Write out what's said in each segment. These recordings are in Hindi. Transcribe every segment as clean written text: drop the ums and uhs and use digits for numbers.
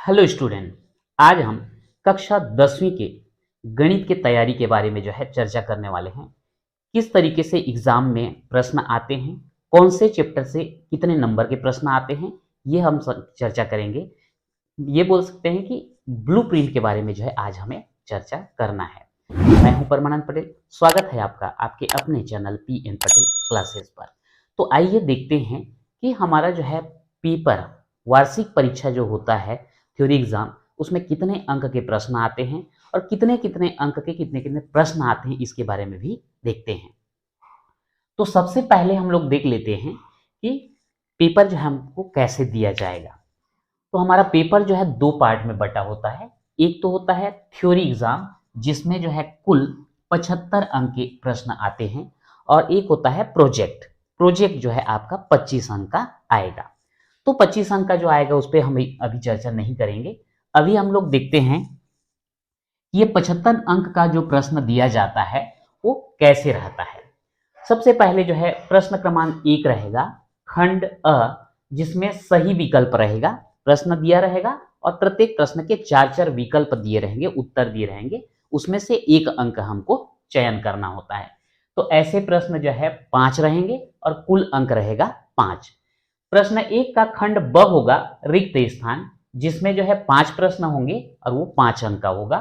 Hello student. आज हम कक्षा 10वीं के गणित की तैयारी के बारे में चर्चा करने वाले हैं। किस तरीके से एग्जाम में प्रश्न आते हैं, कौन से चैप्टर से कितने नंबर के प्रश्न आते हैं, ये हम चर्चा करेंगे। ये बोल सकते हैं कि ब्लूप्रिंट के बारे में आज हमें चर्चा करना है। मैं हूं परमानंद पटेल। स्वागत है आपका आपके अपने चैनल पी.एन. पटेल क्लासेस पर। तो आइए देखते हैं कि हमारा पेपर, वार्षिक परीक्षा जो होता है, थ्योरी एग्जाम, उसमें कितने अंक के प्रश्न आते हैं और कितने कितने अंक के कितने कितने प्रश्न आते हैं, इसके बारे में भी देखते हैं। तो सबसे पहले हम लोग देख लेते हैं कि पेपर हमको कैसे दिया जाएगा। तो हमारा पेपर दो पार्ट में बटा होता है। एक तो होता है थ्योरी एग्जाम, जिसमें कुल 75 अंक के प्रश्न आते हैं, और एक होता है प्रोजेक्ट। प्रोजेक्ट आपका 25 अंक का आएगा। तो 25 अंक का जो आएगा उस पर हम अभी चर्चा नहीं करेंगे। अभी हम लोग देखते हैं ये 75 अंक का जो प्रश्न दिया जाता है वो कैसे रहता है। सबसे पहले प्रश्न क्रमांक 1 रहेगा, खंड अ, जिसमें सही विकल्प रहेगा। प्रश्न दिया रहेगा और प्रत्येक प्रश्न के 4-4 विकल्प दिए रहेंगे, उत्तर दिए रहेंगे, उसमें से एक अंक हमको चयन करना होता है। तो ऐसे प्रश्न 5 रहेंगे और कुल अंक रहेगा 5। प्रश्न 1 का खंड ब होगा रिक्त स्थान, जिसमें 5 प्रश्न होंगे और वो 5 अंक का होगा।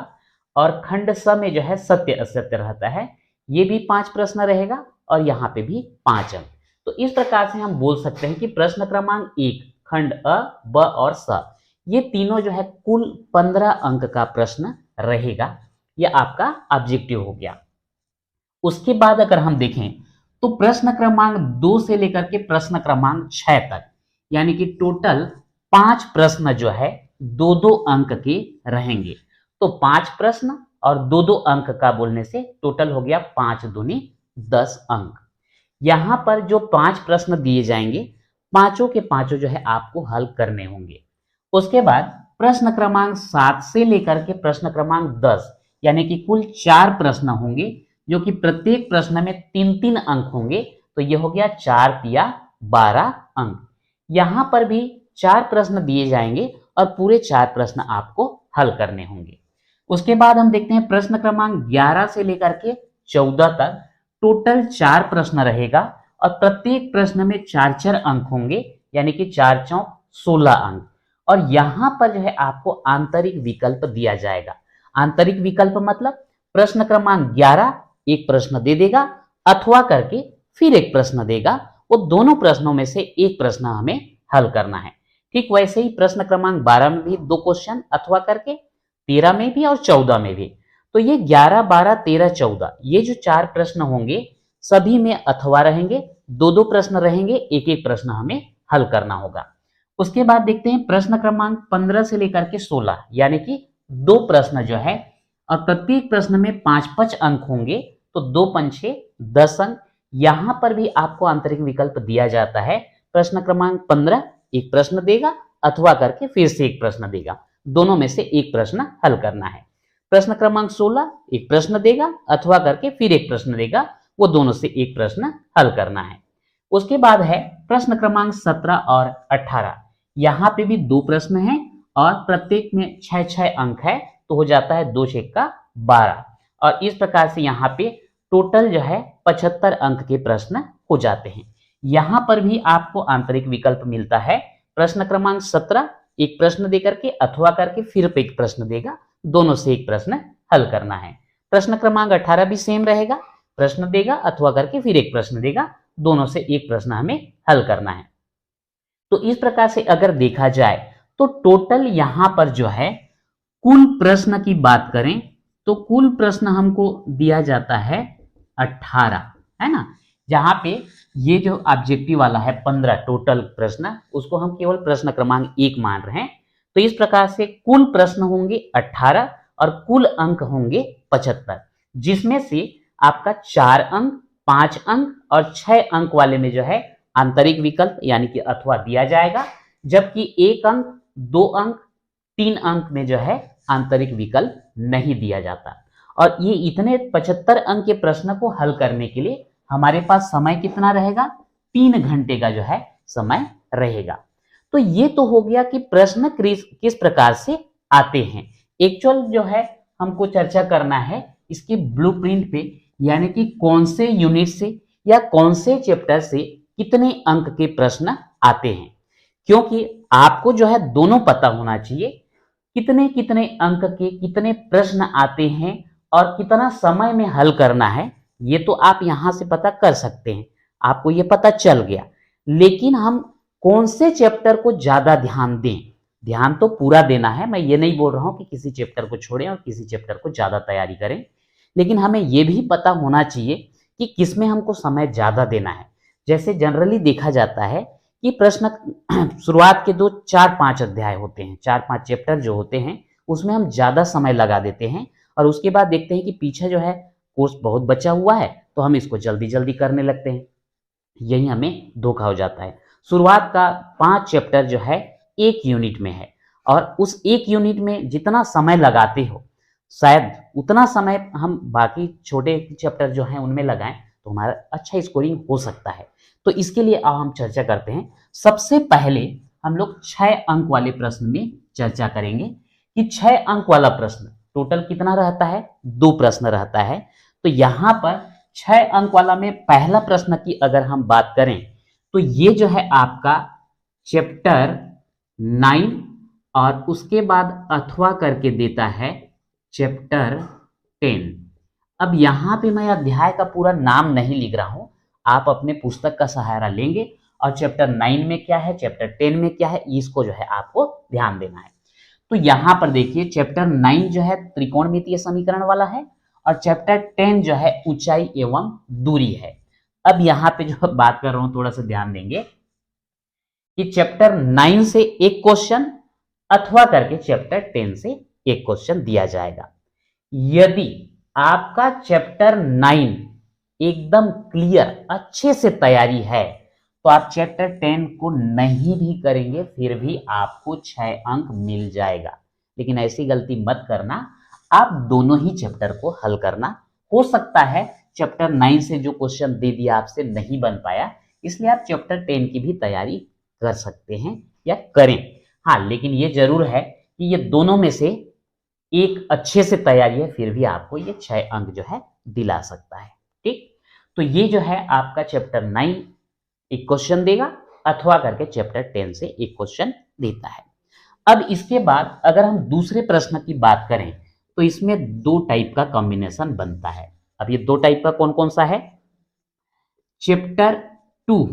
और खंड स में सत्य असत्य रहता है, ये भी 5 प्रश्न रहेगा और यहाँ पे भी 5 अंक। तो इस प्रकार से हम बोल सकते हैं कि प्रश्न क्रमांक 1, खंड अ, ब और स, ये तीनों कुल 15 अंक का प्रश्न रहेगा। ये आपका ऑब्जेक्टिव हो गया। उसके बाद अगर हम देखें तो प्रश्न क्रमांक 2 से लेकर के प्रश्न क्रमांक 6 तक, यानी कि टोटल 5 प्रश्न 2-2 अंक के रहेंगे। तो 5 प्रश्न और 2-2 अंक का बोलने से टोटल हो गया 5 दूनी 10 अंक। यहां पर जो 5 प्रश्न दिए जाएंगे, पांचों के पांचों आपको हल करने होंगे। उसके बाद प्रश्न क्रमांक 7 से लेकर के प्रश्न क्रमांक 10, यानी कि कुल 4 प्रश्न होंगे, जो कि प्रत्येक प्रश्न में 3-3 अंक होंगे। तो ये हो गया 4 तिया 12 अंक। यहां पर भी 4 प्रश्न दिए जाएंगे और पूरे 4 प्रश्न आपको हल करने होंगे। उसके बाद हम देखते हैं प्रश्न क्रमांक 11 से लेकर के 14 तक टोटल 4 प्रश्न रहेगा और प्रत्येक प्रश्न में 4-4 अंक होंगे, यानी कि 4 चौक 16 अंक। और यहां पर आपको आंतरिक विकल्प दिया जाएगा। आंतरिक विकल्प मतलब प्रश्न क्रमांक 11 एक प्रश्न दे देगा, अथवा करके फिर एक प्रश्न देगा। वो दोनों प्रश्नों में से एक प्रश्न हमें हल करना है। ठीक वैसे ही प्रश्न क्रमांक 12 में भी 2 क्वेश्चन अथवा करके, 13 में भी और 14 में भी। तो ये 11, 12, 13, 14, ये जो 4 प्रश्न होंगे सभी में अथवा रहेंगे, 2-2 प्रश्न रहेंगे, एक एक प्रश्न हमें हल करना होगा। उसके बाद देखते हैं प्रश्न क्रमांक 15 से लेकर के 16, यानी कि 2 प्रश्न और प्रत्येक प्रश्न में 5-5 अंक होंगे। तो 2 पंचे 10 अंक। यहां पर भी आपको आंतरिक विकल्प दिया जाता है। प्रश्न क्रमांक 15 एक प्रश्न देगा, अथवा करके फिर से एक प्रश्न देगा, दोनों में से एक प्रश्न हल करना है। प्रश्न क्रमांक 16 एक प्रश्न देगा, अथवा करके फिर एक प्रश्न देगा, वो दोनों से एक प्रश्न हल करना है। उसके बाद है प्रश्न क्रमांक 17 और 18। यहां पे भी 2 प्रश्न हैं और प्रत्येक में 6-6 अंक है, तो हो जाता है 2 छेक का 12। और इस प्रकार से यहाँ पे टोटल 75 अंक के प्रश्न हो जाते हैं। यहां पर भी आपको आंतरिक विकल्प मिलता है। प्रश्न क्रमांक 17 एक प्रश्न देकर के अथवा करके फिर एक प्रश्न देगा, दोनों से एक प्रश्न हल करना है। प्रश्न क्रमांक 18 भी सेम रहेगा, प्रश्न देगा अथवा करके फिर एक प्रश्न देगा, दोनों से एक प्रश्न हमें हल करना है। तो इस प्रकार से अगर देखा जाए तो टोटल यहां पर कुल प्रश्न की बात करें तो कुल प्रश्न हमको दिया जाता है 18, है ना। जहां पे ये जो ऑब्जेक्टिव वाला है 15 टोटल प्रश्न, उसको हम केवल प्रश्न क्रमांक 1 मान रहे हैं। तो इस प्रकार से कुल प्रश्न होंगे 18 और कुल अंक होंगे 75, जिसमें से आपका 4 अंक, 5 अंक और 6 अंक वाले में आंतरिक विकल्प यानी कि अथवा दिया जाएगा, जबकि 1 अंक, 2 अंक, 3 अंक में आंतरिक विकल्प नहीं दिया जाता। और ये इतने 75 अंक के प्रश्न को हल करने के लिए हमारे पास समय कितना रहेगा? 3 घंटे का समय रहेगा। तो ये तो हो गया कि प्रश्न किस प्रकार से आते हैं। एक्चुअल जो है हमको चर्चा करना है इसके ब्लूप्रिंट पे, यानी कि कौन से यूनिट से या कौन से चैप्टर से कितने अंक के प्रश्न आते हैं। क्योंकि आपको जो है दोनों पता होना चाहिए, कितने कितने अंक के कितने प्रश्न आते हैं और कितना समय में हल करना है, ये तो आप यहां से पता कर सकते हैं, आपको ये पता चल गया। लेकिन हम कौन से चैप्टर को ज्यादा ध्यान दें, ध्यान तो पूरा देना है, मैं ये नहीं बोल रहा हूं कि किसी चैप्टर को छोड़ें और किसी चैप्टर को ज्यादा तैयारी करें, लेकिन हमें यह भी पता होना चाहिए कि किसमें हमको समय ज्यादा देना है। जैसे जनरली देखा जाता है कि प्रश्न शुरुआत के 4-5 अध्याय होते हैं, 4-5 चैप्टर जो होते हैं उसमें हम ज्यादा समय लगा देते हैं और उसके बाद देखते हैं कि पीछे जो है कोर्स बहुत बचा हुआ है तो हम इसको जल्दी जल्दी करने लगते हैं, यही हमें धोखा हो जाता है। शुरुआत का 5 चैप्टर जो है एक यूनिट में है और उस एक यूनिट में जितना समय लगाते हो शायद उतना समय हम बाकी छोटे चैप्टर जो हैं उनमें लगाएं तो हमारा अच्छा स्कोरिंग हो सकता है। तो इसके लिए अब हम चर्चा करते हैं। सबसे पहले हम लोग 6 अंक वाले प्रश्न में चर्चा करेंगे कि 6 अंक वाला प्रश्न टोटल कितना रहता है, 2 प्रश्न रहता है। तो यहां पर 6 अंक वाला में पहला प्रश्न की अगर हम बात करें तो ये जो है आपका चैप्टर 9 और उसके बाद अथवा करके देता है चैप्टर 10। अब यहां पे मैं अध्याय का पूरा नाम नहीं लिख रहा हूं, आप अपने पुस्तक का सहारा लेंगे और चैप्टर 9 में क्या है, चैप्टर 10 में क्या है, इसको जो है आपको ध्यान देना है। तो यहां पर देखिए चैप्टर 9 जो है त्रिकोणमितीय समीकरण वाला है और चैप्टर 10 जो है ऊंचाई एवं दूरी है। अब यहां पे जो बात कर रहा हूं थोड़ा सा ध्यान देंगे कि चैप्टर 9 से एक क्वेश्चन अथवा करके चैप्टर 10 से एक क्वेश्चन दिया जाएगा। यदि आपका चैप्टर 9 एकदम क्लियर अच्छे से तैयारी है तो आप चैप्टर 10 को नहीं भी करेंगे फिर भी आपको 6 अंक मिल जाएगा। लेकिन ऐसी गलती मत करना, आप दोनों ही चैप्टर को हल करना। हो सकता है चैप्टर 9 से जो क्वेश्चन दे दिया आपसे नहीं बन पाया, इसलिए आप चैप्टर 10 की भी तैयारी कर सकते हैं या करें। हाँ, लेकिन ये जरूर है कि ये दोनों में से एक अच्छे से तैयारी है फिर भी आपको ये 6 अंक जो है दिला सकता है। ठीक, तो ये जो है आपका चैप्टर 9 एक क्वेश्चन देगा अथवा करके चैप्टर 10 से एक क्वेश्चन देता है। अब इसके बाद अगर हम दूसरे प्रश्न की बात करें तो इसमें 2 टाइप का कॉम्बिनेशन बनता है। अब ये 2 टाइप का कौन कौन सा है, चैप्टर 2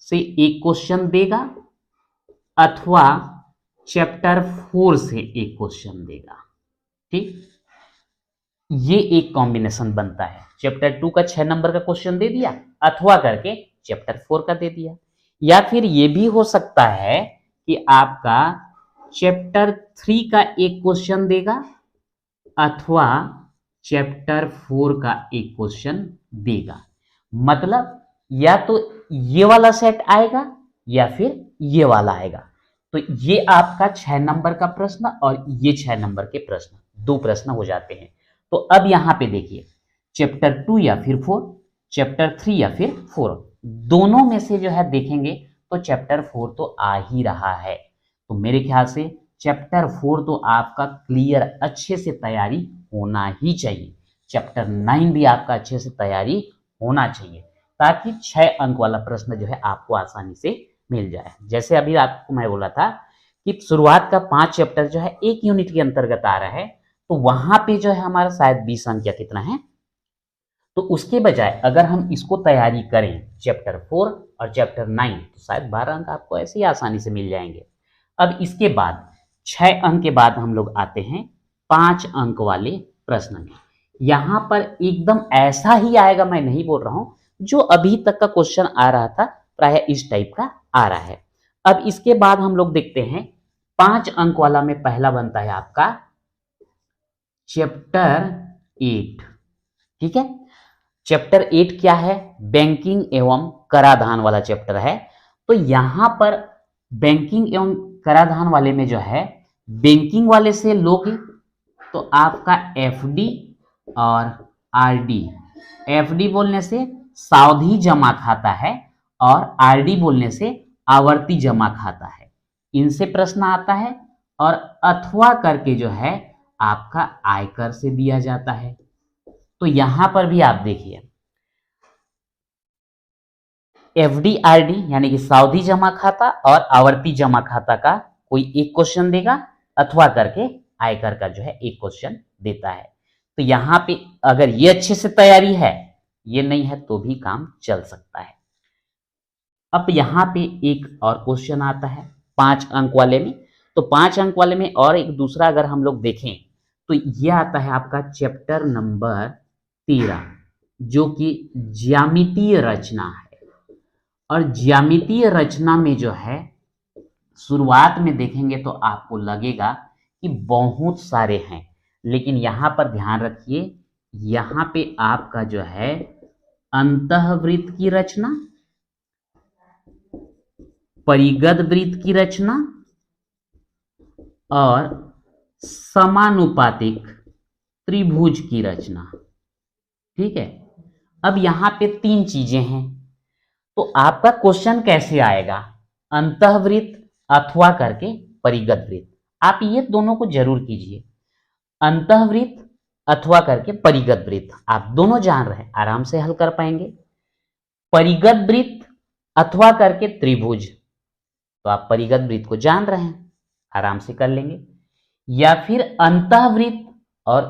से एक क्वेश्चन देगा अथवा चैप्टर 4 से एक क्वेश्चन देगा। ठीक, ये एक कॉम्बिनेशन बनता है। चैप्टर 2 का 6 नंबर का क्वेश्चन दे दिया अथवा करके चैप्टर 4 का दे दिया। या फिर ये भी हो सकता है कि आपका चैप्टर 3 का एक क्वेश्चन देगा अथवा चैप्टर 4 का एक क्वेश्चन देगा। मतलब या तो ये वाला सेट आएगा या फिर ये वाला आएगा। तो ये आपका 6 नंबर का प्रश्न और ये 6 नंबर के प्रश्न, 2 प्रश्न हो जाते हैं। तो अब यहां पे देखिए चैप्टर 2 या फिर 4, चैप्टर 3 या फिर 4, दोनों में से जो है देखेंगे तो चैप्टर 4 तो आ ही रहा है। तो मेरे ख्याल से चैप्टर 4 तो आपका क्लियर अच्छे से तैयारी होना ही चाहिए। चैप्टर 9 भी आपका अच्छे से तैयारी होना चाहिए ताकि 6 अंक वाला प्रश्न जो है आपको आसानी से मिल जाए। जैसे अभी आपको मैं बोला था कि शुरुआत का 5 चैप्टर जो है एक यूनिट के अंतर्गत आ रहा है, तो वहां पे जो है हमारा शायद 20 अंक या कितना है। तो उसके बजाय अगर हम इसको तैयारी करें चैप्टर 4 और चैप्टर 9 तो शायद 12 अंक आपको ऐसे ही आसानी से मिल जाएंगे। अब इसके बाद 6 अंक के बाद हम लोग आते हैं 5 अंक वाले प्रश्न में। यहां पर एकदम ऐसा ही आएगा, मैं नहीं बोल रहा हूं, जो अभी तक का क्वेश्चन आ रहा था प्राय इस टाइप का आ रहा है। अब इसके बाद हम लोग देखते हैं 5 अंक वाला में पहला बनता है आपका चैप्टर 8। ठीक है, चैप्टर 8 क्या है, बैंकिंग एवं कराधान वाला चैप्टर है। तो यहां पर बैंकिंग एवं कराधान वाले में जो है बैंकिंग वाले से लोगे तो आपका एफडी और आरडी। एफडी बोलने से सावधि जमा खाता है और आरडी बोलने से आवर्ती जमा खाता है। इनसे प्रश्न आता है, और अथवा करके जो है आपका आयकर से दिया जाता है। तो यहां पर भी आप देखिए, एफडी-आरडी यानी कि सावधि जमा खाता और आवर्ती जमा खाता का कोई एक क्वेश्चन देगा, अथवा करके आयकर का जो है एक क्वेश्चन देता है। तो यहां पे अगर ये अच्छे से तैयारी है, ये नहीं है तो भी काम चल सकता है। अब यहाँ पे एक और क्वेश्चन आता है 5 अंक वाले में। तो 5 अंक वाले में और एक दूसरा अगर हम लोग देखें तो यह आता है आपका चैप्टर नंबर 13, जो कि ज्यामितीय रचना है। और ज्यामितीय रचना में जो है शुरुआत में देखेंगे तो आपको लगेगा कि बहुत सारे हैं, लेकिन यहां पर ध्यान रखिए, यहां पे आपका जो है अंतःवृत्त की रचना, परिगत वृत्त की रचना और समानुपातिक त्रिभुज की रचना। ठीक है, अब यहां पे 3 चीजें हैं, तो आपका क्वेश्चन कैसे आएगा? अंतःवृत्त अथवा करके परिगत वृत्त। आप ये दोनों को जरूर कीजिए, अंतःवृत्त अथवा करके परिगत वृत्त। आप दोनों जान रहे हैं, आराम से हल कर पाएंगे। परिगत वृत्त अथवा करके त्रिभुज, तो आप परिगत वृत्त को जान रहे हैं, आराम से कर लेंगे। या फिर अंतःवृत्त और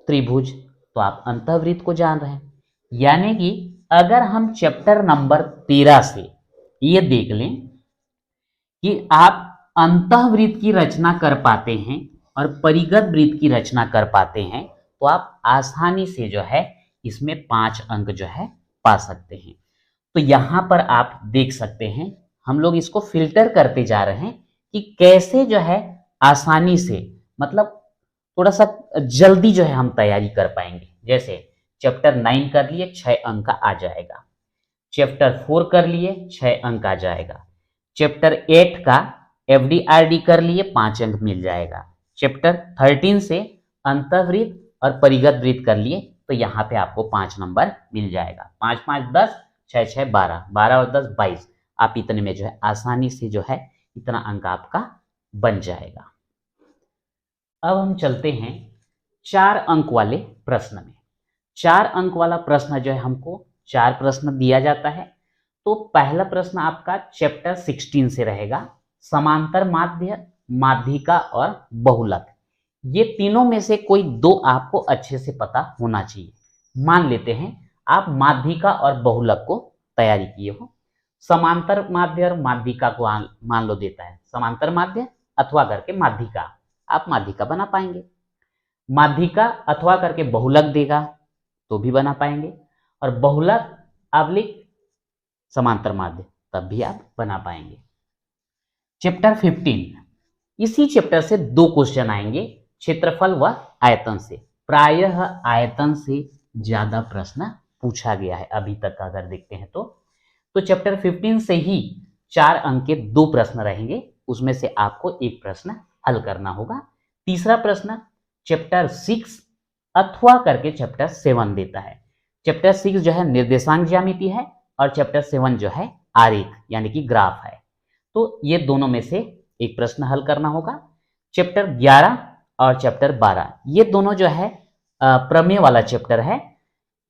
त्रिभुज, तो आप अंतःवृत्त को जान रहे हैं। यानी कि अगर हम चैप्टर नंबर 13 से ये देख लें कि आप अंतःवृत्त की रचना कर पाते हैं और परिगत वृत्त की रचना कर पाते हैं, तो आप आसानी से जो है इसमें 5 अंक जो है पा सकते हैं। तो यहां पर आप देख सकते हैं, हम लोग इसको फिल्टर करते जा रहे हैं कि कैसे जो है आसानी से, मतलब थोड़ा सा जल्दी जो है हम तैयारी कर पाएंगे। जैसे चैप्टर 9 कर लिए 6 अंक का आ जाएगा, चैप्टर 4 कर लिए 6 अंक आ जाएगा, चैप्टर 8 का एफडी-आरडी कर लिए 5 अंक मिल जाएगा, चैप्टर 13 से अंतःवृत्त और परिगत वृत्त कर लिए तो यहाँ पे आपको 5 नंबर मिल जाएगा। 5 5 10, 6 6 12, 12 और 10 22। आप इतने में जो है आसानी से जो है इतना अंक आपका बन जाएगा। अब हम चलते हैं 4 अंक वाले प्रश्न में। 4 अंक वाला प्रश्न जो है हमको 4 प्रश्न दिया जाता है। तो पहला प्रश्न आपका चैप्टर 16 से रहेगा, समांतर माध्य, माध्यिका और बहुलक। ये तीनों में से कोई 2 आपको अच्छे से पता होना चाहिए। मान लेते हैं आप माध्यिका और बहुलक को तैयारी किए हो। समांतर माध्य और माध्यिका को मान लो देता है समांतर माध्य अथवा करके माध्यिका, आप माध्यिका बना पाएंगे। माध्यिका अथवा करके बहुलक देगा तो भी बना पाएंगे, और बहुलक अवलिक समांतर माध्य तब भी आप बना पाएंगे। चैप्टर 15, इसी चैप्टर से 2 क्वेश्चन आएंगे, क्षेत्रफल व आयतन से। प्रायः आयतन से ज्यादा प्रश्न पूछा गया है अभी तक अगर देखते हैं तो चैप्टर 15 से ही 4 अंक के 2 प्रश्न रहेंगे, उसमें से आपको एक प्रश्न हल करना होगा। तीसरा प्रश्न चैप्टर 6 अथवा करके चैप्टर 7 देता है। चैप्टर 6 जो है निर्देशांक ज्यामिति है और चैप्टर 7 जो है आरेख यानी कि ग्राफ है। तो ये दोनों में से एक प्रश्न हल करना होगा। चैप्टर 11 और चैप्टर 12 ये दोनों जो है प्रमेय वाला चैप्टर है,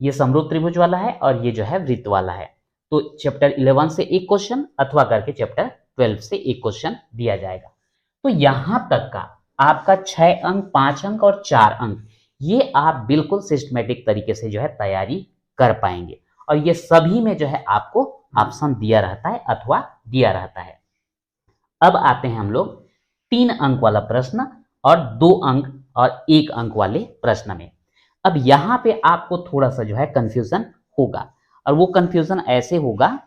ये समरूप त्रिभुज वाला है और ये जो है वृत्त वाला है। तो चैप्टर 11 से एक क्वेश्चन अथवा करके चैप्टर 12 से एक क्वेश्चन दिया जाएगा। तो यहां तक का आपका 6 अंक, 5 अंक और 4 अंक, ये आप बिल्कुल सिस्टमेटिक तरीके से जो है तैयारी कर पाएंगे। और ये सभी में जो है आपको ऑप्शन दिया रहता है अथवा दिया रहता है। अब आते हैं हम लोग 3 अंक वाला प्रश्न और 2 अंक और 1 अंक वाले प्रश्न में। अब यहां पे आपको थोड़ा सा जो है कंफ्यूजन होगा, और वो कंफ्यूजन ऐसे होगा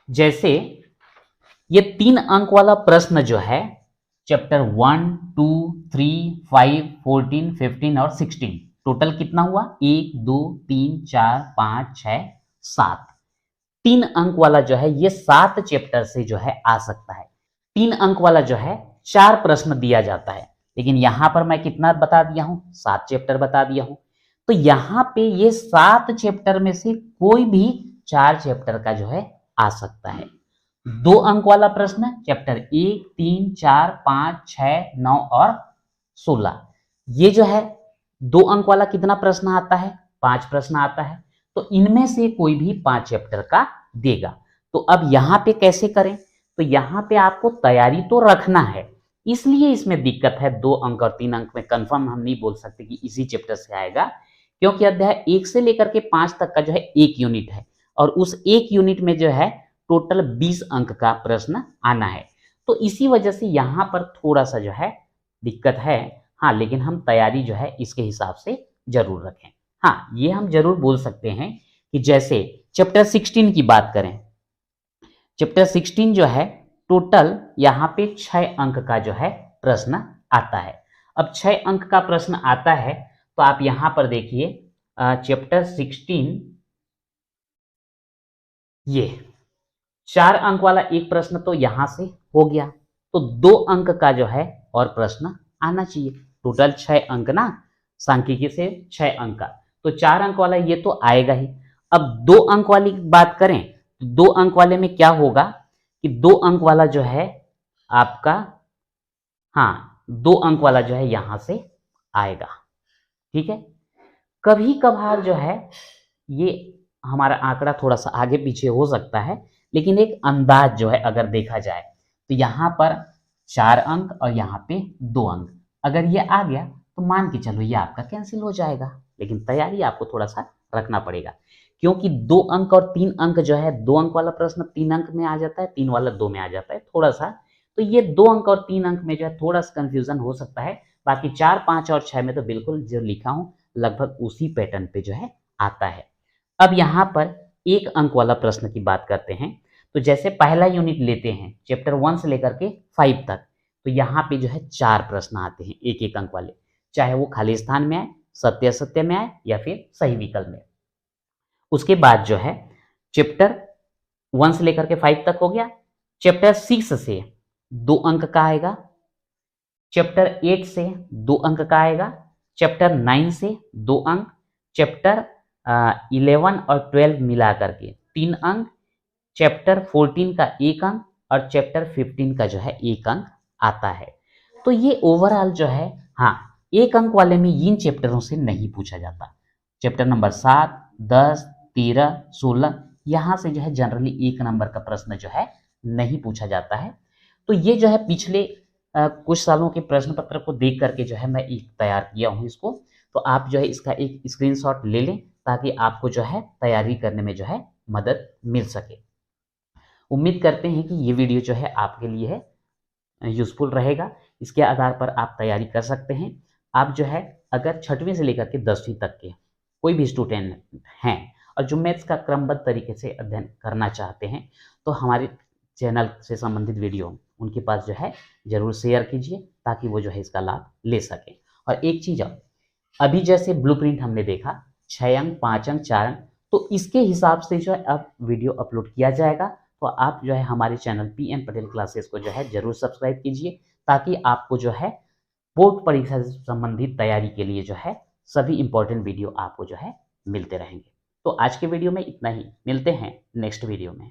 जैसे ये 3 अंक वाला प्रश्न जो है चैप्टर 1, 2, 3, 5, 14, 15 और 16, टोटल कितना हुआ? 1 2 3 4 5 6 7। 3 अंक वाला जो है ये 7 चैप्टर से जो है आ सकता है। 3 अंक वाला जो है 4 प्रश्न दिया जाता है, लेकिन यहां पर मैं कितना बता दिया हूं? 7 चैप्टर बता दिया हूं। तो यहां पे ये 7 चैप्टर में से कोई भी 4 चैप्टर का जो है आ सकता है। 2 अंक वाला प्रश्न चैप्टर 1, 3, 4, 5, 6, 9 और 16। ये जो है 2 अंक वाला कितना प्रश्न आता है? 5 प्रश्न आता है। तो इनमें से कोई भी 5 चैप्टर का देगा। तो अब यहाँ पे कैसे करें? तो यहाँ पे आपको तैयारी तो रखना है, इसलिए इसमें दिक्कत है। 2 अंक और 3 अंक में कंफर्म हम नहीं बोल सकते कि इसी चैप्टर से आएगा, क्योंकि अध्याय 1 से लेकर के 5 तक का जो है 1 यूनिट है, और उस 1 यूनिट में जो है टोटल 20 अंक का प्रश्न आना है। तो इसी वजह से यहाँ पर थोड़ा सा जो है दिक्कत है। हाँ, लेकिन हम तैयारी जो है इसके हिसाब से जरूर रखें। हाँ, ये हम जरूर बोल सकते हैं कि जैसे चैप्टर 16 की बात करें, चैप्टर 16 जो है टोटल यहाँ पे 6 अंक का जो है प्रश्न आता है। अब 6 अंक का प्रश्न आता है, तो आप यहाँ पर देखिए चैप्टर 16 ये 4 अंक वाला एक प्रश्न तो यहां से हो गया, तो 2 अंक का जो है और प्रश्न आना चाहिए। टोटल 6 अंक ना, सांख्यिकी से 6 अंक का, तो 4 अंक वाला ये तो आएगा ही। अब 2 अंक वाली बात करें तो 2 अंक वाले में क्या होगा कि 2 अंक वाला जो है आपका, हाँ 2 अंक वाला जो है यहां से आएगा। ठीक है, कभी कभार जो है ये हमारा आंकड़ा थोड़ा सा आगे पीछे हो सकता है, लेकिन एक अंदाज जो है अगर देखा जाए तो यहाँ पर 4 अंक और यहाँ पे 2 अंक, अगर ये आ गया तो मान के चलो ये आपका कैंसिल हो जाएगा। लेकिन तैयारी आपको थोड़ा सा रखना पड़ेगा, क्योंकि 2 अंक और 3 अंक जो है, 2 अंक वाला प्रश्न 3 अंक में आ जाता है, 3 वाला 2 में आ जाता है थोड़ा सा। तो ये 2 अंक और 3 अंक में जो है थोड़ा सा कंफ्यूजन हो सकता है। बाकी 4, 5 और 6 में तो बिल्कुल जो लिखा हूं लगभग उसी पैटर्न पे जो है आता है। अब यहाँ पर 1 अंक वाला प्रश्न की बात करते हैं। तो जैसे पहला यूनिट लेते हैं चैप्टर 1 से लेकर के 5 तक, तो यहाँ पे जो है 4 प्रश्न आते हैं 1-1 अंक वाले, चाहे वो खाली स्थान में आए, सत्य असत्य में आए या फिर सही विकल्प में। उसके बाद जो है चैप्टर 1 से लेकर के 5 तक हो गया। चैप्टर 6 से 2 अंक का आएगा, चैप्टर 8 से 2 अंक का आएगा, चैप्टर 9 से 2 अंक, चैप्टर 11 और 12 मिला करके 3 अंक, चैप्टर 14 का 1 अंक और चैप्टर 15 का जो है 1 अंक आता है। तो ये ओवरऑल जो है, हाँ 1 अंक वाले में इन चैप्टरों से नहीं पूछा जाता। चैप्टर नंबर 7, 10, 13, 16 यहाँ से जो है जनरली 1 नंबर का प्रश्न जो है नहीं पूछा जाता है। तो ये जो है पिछले कुछ सालों के प्रश्न पत्र को देख करके जो है मैं एक तैयार किया हूँ इसको। तो आप जो है इसका एक स्क्रीनशॉट ले लें, ताकि आपको जो है तैयारी करने में जो है मदद मिल सके। उम्मीद करते हैं कि ये वीडियो जो है आपके लिए है यूजफुल रहेगा। इसके आधार पर आप तैयारी कर सकते हैं। आप जो है अगर 6वीं से लेकर के 10वीं तक के कोई भी स्टूडेंट हैं और जो मैथ्स का क्रमबद्ध तरीके से अध्ययन करना चाहते हैं, तो हमारे चैनल से संबंधित वीडियो उनके पास जो है ज़रूर शेयर कीजिए, ताकि वो जो है इसका लाभ ले सकें। और एक चीज़ और, अभी जैसे ब्लूप्रिंट हमने देखा 6 अंक, 5 अंक, 4 अंक, तो इसके हिसाब से जो है अब वीडियो अपलोड किया जाएगा। तो आप जो है हमारे चैनल PM पटेल क्लासेस को जो है ज़रूर सब्सक्राइब कीजिए, ताकि आपको जो है बोर्ड परीक्षा से संबंधित तैयारी के लिए जो है सभी इंपॉर्टेंट वीडियो आपको जो है मिलते रहेंगे। तो आज के वीडियो में इतना ही, मिलते हैं नेक्स्ट वीडियो में।